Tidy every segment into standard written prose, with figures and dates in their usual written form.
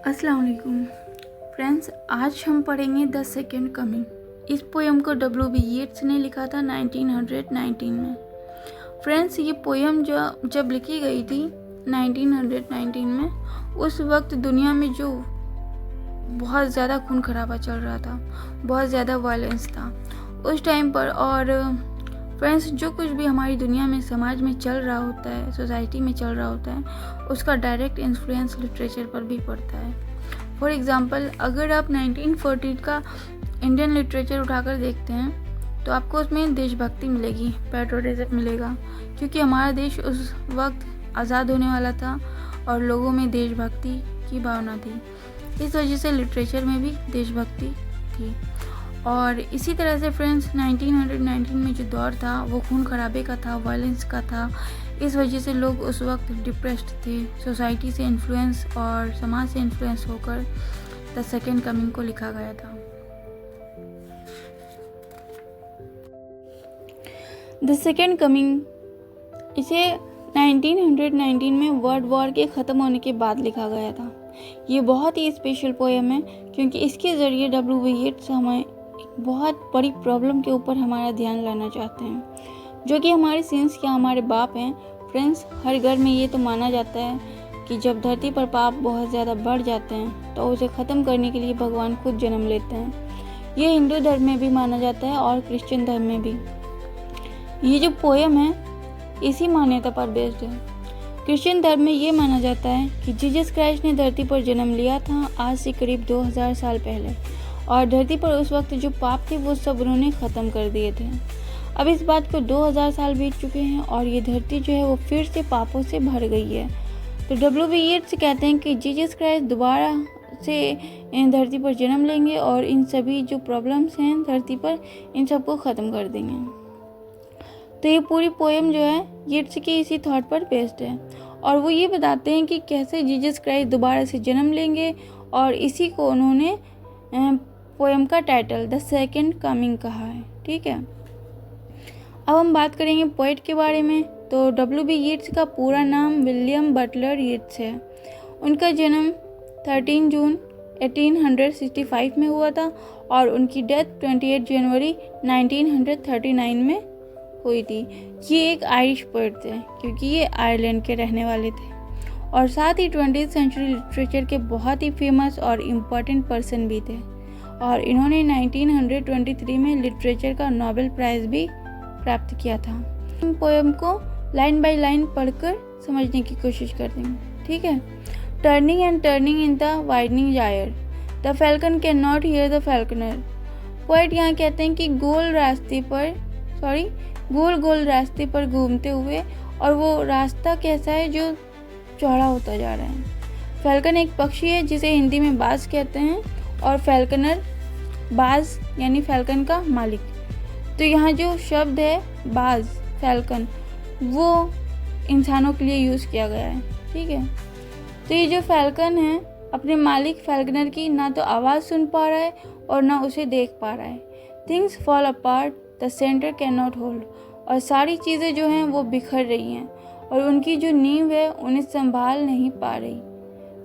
अस्सलाम वालेकुम फ्रेंड्स, आज हम पढ़ेंगे द सेकेंड कमिंग। इस पोएम को W.B. येट्स ने लिखा था 1919 में। फ्रेंड्स, ये पोएम जब लिखी गई थी 1919 में, उस वक्त दुनिया में जो बहुत ज़्यादा खून खराबा चल रहा था, बहुत ज़्यादा वायलेंस था उस टाइम पर। और फ्रेंड्स, जो कुछ भी हमारी दुनिया में, समाज में चल रहा होता है, सोसाइटी में चल रहा होता है, उसका डायरेक्ट इन्फ्लुएंस लिटरेचर पर भी पड़ता है। फॉर एग्ज़ाम्पल, अगर आप 1940 का इंडियन लिटरेचर उठाकर देखते हैं तो आपको उसमें देशभक्ति मिलेगी, पैट्रियटिज्म मिलेगा, क्योंकि हमारा देश उस वक्त आज़ाद होने वाला था और लोगों में देशभक्ति की भावना थी। इस वजह से लिटरेचर में भी देशभक्ति थी। और इसी तरह से फ्रेंड्स, 1919 में जो दौर था वो खून खराबे का था, वायलेंस का था। इस वजह से लोग उस वक्त डिप्रेस्ड थे। सोसाइटी से इन्फ्लुएंस और समाज से इन्फ्लुएंस होकर द सेकेंड कमिंग को लिखा गया था। द सेकेंड कमिंग, इसे 1919 में वर्ल्ड वॉर के ख़त्म होने के बाद लिखा गया था। ये बहुत ही स्पेशल पोएम है क्योंकि इसके ज़रिए W.B. येट्स हमें एक बहुत बड़ी प्रॉब्लम के ऊपर हमारा ध्यान लाना चाहते हैं, जो कि हमारे सिंस या हमारे बाप हैं। फ्रेंड्स, हर घर में ये तो माना जाता है कि जब धरती पर पाप बहुत ज़्यादा बढ़ जाते हैं तो उसे ख़त्म करने के लिए भगवान खुद जन्म लेते हैं। ये हिंदू धर्म में भी माना जाता है और क्रिश्चियन धर्म में भी। ये जो पोएम है इसी मान्यता पर बेस्ड है। क्रिश्चियन धर्म में ये माना जाता है कि जीसस क्राइस्ट ने धरती पर जन्म लिया था आज से करीब 2000 साल पहले, और धरती पर उस वक्त जो पाप थे वो सब उन्होंने ख़त्म कर दिए थे। अब इस बात को 2000 साल बीत चुके हैं और ये धरती जो है वो फिर से पापों से भर गई है। तो W.B. येट्स कहते हैं कि जीसस क्राइस्ट दोबारा से धरती पर जन्म लेंगे और इन सभी जो प्रॉब्लम्स हैं धरती पर, इन सबको ख़त्म कर देंगे। तो ये पूरी पोएम जो है येट्स के इसी थॉट पर बेस्ड है, और वो ये बताते हैं कि कैसे जीसस क्राइस्ट दोबारा से जन्म लेंगे, और इसी को उन्होंने पोएम का टाइटल द सेकेंड कमिंग कहा है। ठीक है, अब हम बात करेंगे पोएट के बारे में। तो W.B. येट्स का पूरा नाम विलियम बटलर येट्स है। उनका जन्म 13 जून 1865 में हुआ था और उनकी डेथ 28 जनवरी 1939 में हुई थी। ये एक आयरिश पोएट थे क्योंकि ये आयरलैंड के रहने वाले थे, और साथ ही 20th सेंचुरी लिटरेचर के बहुत ही फेमस और इम्पोर्टेंट पर्सन भी थे। और इन्होंने 1923 में लिटरेचर का नोबेल प्राइज़ भी प्राप्त किया था। हम पोएम को लाइन बाय लाइन पढ़कर समझने की कोशिश करते हैं। ठीक है, turning and turning in the widening gyre, the falcon can not hear the falconer. Poet यहाँ कहते हैं कि गोल गोल रास्ते पर घूमते हुए, और वो रास्ता कैसा है जो चौड़ा होता जा रहा है। फैल्कन एक पक्षी है जिसे हिंदी में बाज कहते हैं, और फैल्कनर बाज यानी फैल्कन का मालिक। तो यहाँ जो शब्द है बाज, फैल्कन, वो इंसानों के लिए यूज़ किया गया है। ठीक है, तो ये जो फैल्कन है अपने मालिक फैल्कनर की ना तो आवाज़ सुन पा रहा है और ना उसे देख पा रहा है। Things fall apart, the centre can not hold, और सारी चीज़ें जो हैं वो बिखर रही हैं और उनकी जो नींव है उन्हें संभाल नहीं पा रही।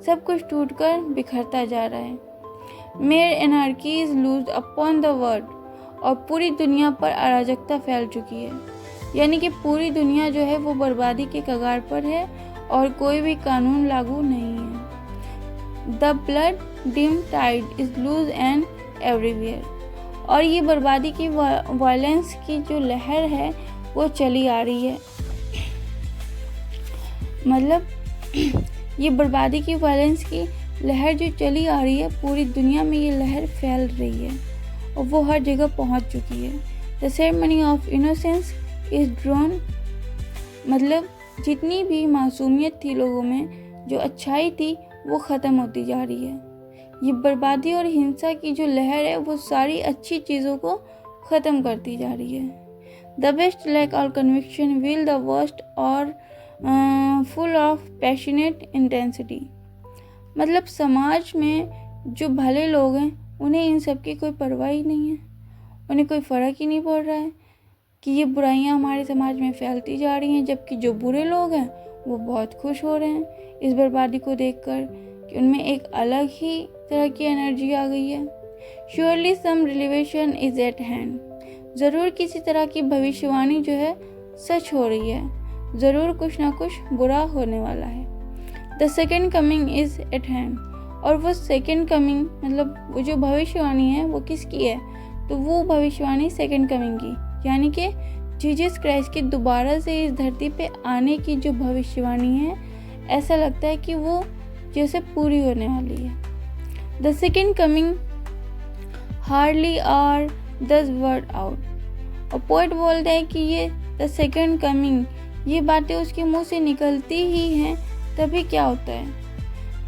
सब कुछ टूटकर बिखरता जा रहा है। Mere anarchy is loosed upon the world, और पूरी दुनिया पर अराजकता फैल चुकी है, यानी कि पूरी दुनिया जो है वो बर्बादी के कगार पर है और कोई भी कानून लागू नहीं है। The blood dimmed tide is loosed and everywhere, और ये बर्बादी की वायलेंस की जो लहर है वो चली आ रही है। मतलब ये बर्बादी की वायलेंस की लहर जो चली आ रही है, पूरी दुनिया में ये लहर फैल रही है और वो हर जगह पहुंच चुकी है। The ceremony of innocence is drone, मतलब जितनी भी मासूमियत थी लोगों में, जो अच्छाई थी, वो ख़त्म होती जा रही है। ये बर्बादी और हिंसा की जो लहर है वो सारी अच्छी चीज़ों को ख़त्म करती जा रही है। The best lack all conviction while the worst are full of passionate intensity, मतलब समाज में जो भले लोग हैं उन्हें इन सब की कोई परवाह ही नहीं है। उन्हें कोई फ़र्क ही नहीं पड़ रहा है कि ये बुराइयां हमारे समाज में फैलती जा रही हैं, जबकि जो बुरे लोग हैं वो बहुत खुश हो रहे हैं इस बर्बादी को देखकर कि उनमें एक अलग ही तरह की एनर्जी आ गई है। Surely some revelation is at hand, ज़रूर किसी तरह की भविष्यवाणी जो है सच हो रही है, ज़रूर कुछ ना कुछ बुरा होने वाला है। The second coming is eight hand, और वो सेकेंड कमिंग मतलब वो जो भविष्यवाणी है वो किसकी है, तो वो भविष्यवाणी सेकेंड कमिंग की, यानी कि जीसस क्राइस्ट की दोबारा से इस धरती पे आने की जो भविष्यवाणी है, ऐसा लगता है कि वो जैसे पूरी होने वाली है। The second coming hardly are 10 word out, और पोएट बोलते हैं कि ये द सेकेंड कमिंग, ये बातें उसके मुंह से निकलती ही हैं तभी क्या होता है,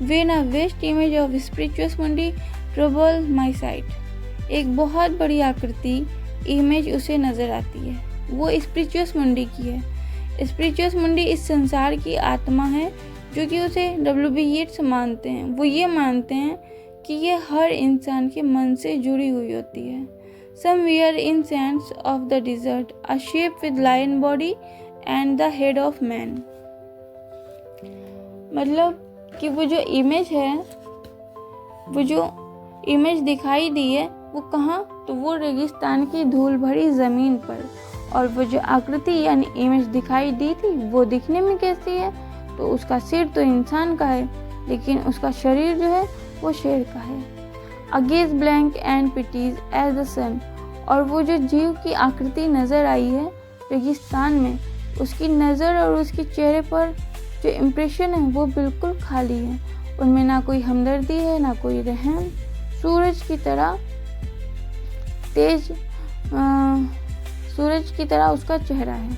when a vast image of spiritus mundi trouble my site, एक बहुत बड़ी आकृति इमेज उसे नज़र आती है, वो स्पिरिचुअस मुंडी की है। स्पिरिचुअस मुंडी इस संसार की आत्मा है जो कि उसे W.B. येट्स मानते हैं। वो ये मानते हैं कि ये हर इंसान के मन से जुड़ी हुई होती है। Somewhere in sands of the desert, a shape with lion body and the head of man, मतलब कि वो जो इमेज है, वो जो इमेज दिखाई दी है वो कहाँ, तो वो रेगिस्तान की धूल भरी ज़मीन पर, और वो जो आकृति यानी इमेज दिखाई दी थी वो दिखने में कैसी है, तो उसका सिर तो इंसान का है लेकिन उसका शरीर जो है वो शेर का है। A gaze blank and pities as the sun, और वो जो जीव की आकृति नज़र आई है रेगिस्तान में, उसकी नज़र और उसके चेहरे पर जो इम्प्रेशन है वो बिल्कुल खाली है, उनमें ना कोई हमदर्दी है ना कोई रहम। सूरज की तरह उसका चेहरा है।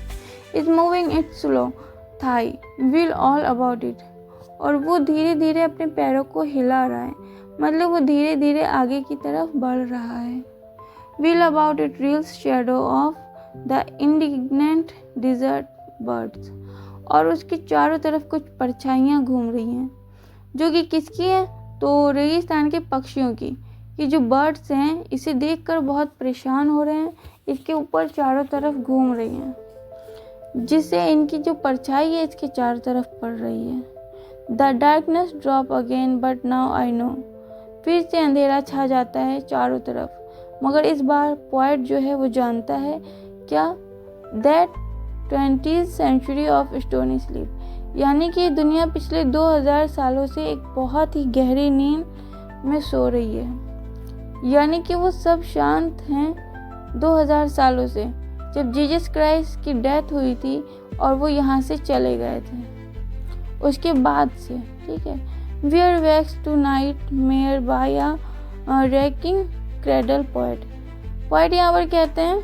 Is moving its slow thighs while all about it, और वो धीरे धीरे अपने पैरों को हिला रहा है, मतलब वो धीरे धीरे आगे की तरफ बढ़ रहा है। While about it reels shadows of the indignant desert birds, और उसके चारों तरफ कुछ परछाइयाँ घूम रही हैं, जो कि किसकी हैं, तो रेगिस्तान के पक्षियों की। ये जो बर्ड्स हैं इसे देखकर बहुत परेशान हो रहे हैं, इसके ऊपर चारों तरफ घूम रही हैं, जिससे इनकी जो परछाई है इसके चारों तरफ पड़ रही है। The darkness drop again but now I know, फिर से अंधेरा छा जाता है चारों तरफ, मगर इस बार पोएट जो है वो जानता है क्या, that 20th century of stony sleep, यानी कि दुनिया पिछले 2000 सालों से एक बहुत ही गहरी नींद में सो रही है, यानी कि वो सब शांत हैं 2000 सालों से, जब जीसस क्राइस्ट की डेथ हुई थी और वो यहाँ से चले गए थे, उसके बाद से, ठीक है। We are vexed to nightmare by a rocking cradle poet यहाँ पर कहते हैं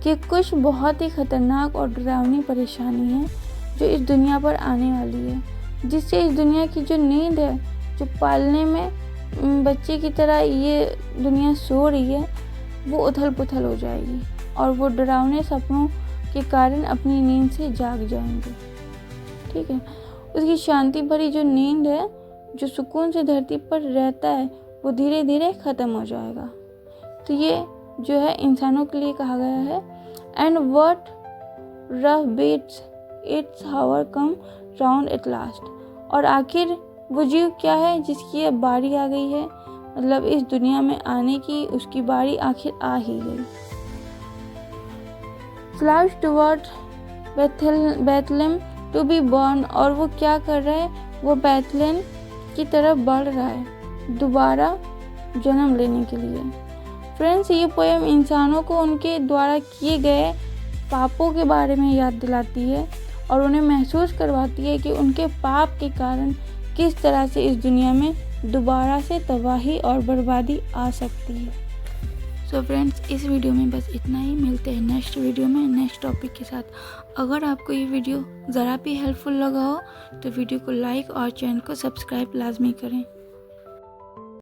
कि कुछ बहुत ही खतरनाक और डरावनी परेशानी है जो इस दुनिया पर आने वाली है, जिससे इस दुनिया की जो नींद है, जो पालने में बच्चे की तरह ये दुनिया सो रही है, वो उथल पुथल हो जाएगी और वो डरावने सपनों के कारण अपनी नींद से जाग जाएंगे, ठीक है। उसकी शांति भरी जो नींद है, जो सुकून से धरती पर रहता है, वो धीरे धीरे ख़त्म हो जाएगा। तो ये जो है इंसानों के लिए कहा गया है। एंड व्हाट रफ बीट्स its hour come round at last, और आखिर वो जीव क्या है जिसकी अब बारी आ गई है, मतलब इस दुनिया में आने की उसकी बारी आखिर आ ही गई। Flies toward Bethlehem to be born, और वो क्या कर रहा है, वो बेथलेम की तरफ बढ़ रहा है दोबारा जन्म लेने के लिए। फ्रेंड्स, ये पोएम इंसानों को उनके द्वारा किए गए पापों के बारे में याद दिलाती है और उन्हें महसूस करवाती है कि उनके पाप के कारण किस तरह से इस दुनिया में दोबारा से तबाही और बर्बादी आ सकती है। सो फ्रेंड्स, इस वीडियो में बस इतना ही। मिलते हैं नेक्स्ट वीडियो में नेक्स्ट टॉपिक के साथ। अगर आपको ये वीडियो ज़रा भी हेल्पफुल लगा हो तो वीडियो को लाइक और चैनल को सब्सक्राइब लाजमी करें।